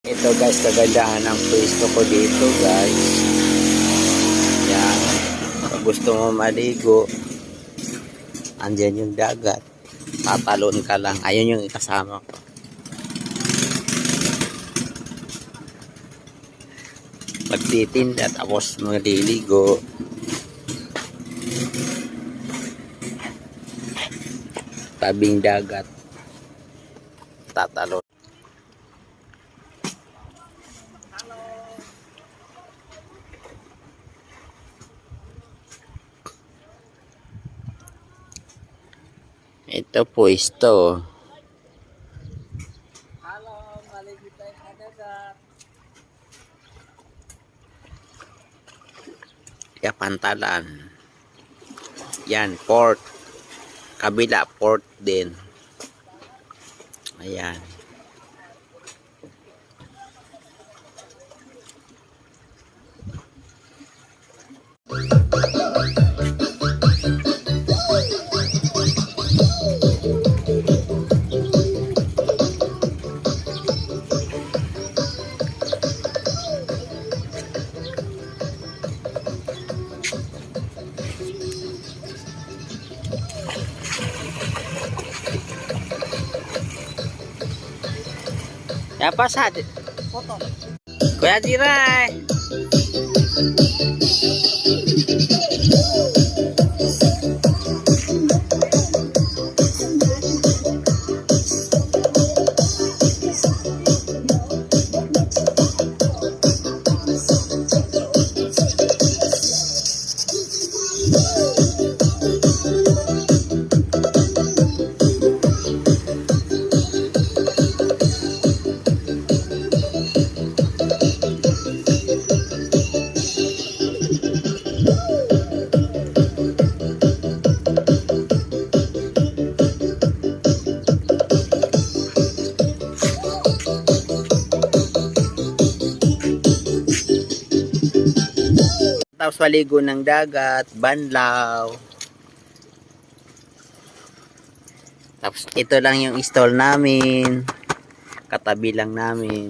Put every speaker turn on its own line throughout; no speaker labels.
Ito guys, kagandahan ng pwesto ko dito guys. Yan. Kung gusto mo maligo, andyan yung dagat. Tatalon ka lang. Ayun yung kasama ko. Magtitinda tapos maliligo. Tabing dagat. Tatalon. Ito pwesto.
Halo, maligo tayo sa dagat.
Kaya pantalan. Yan, port. Kabila, port din. Ayan. Siapa saat?
Foto.
Kuya Jiray. Tapos maligo ng dagat, banlaw. Tapos ito lang yung stall namin. Katabi lang namin.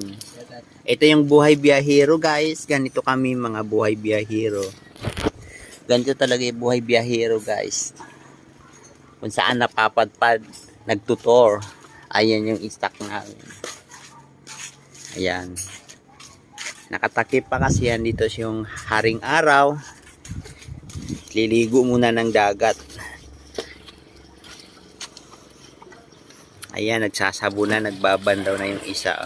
Ito yung buhay biyahero guys. Ganito kami mga buhay biyahero. Ganito talaga yung buhay biyahero guys. Kung saan napapadpad, nagtutor. Ayan yung stock namin. Ayan. Nakatakip pa kasi yan dito yung haring araw. Liligo muna ng dagat. Ayan, nagsasabo na, nagbabandaw na yung isa.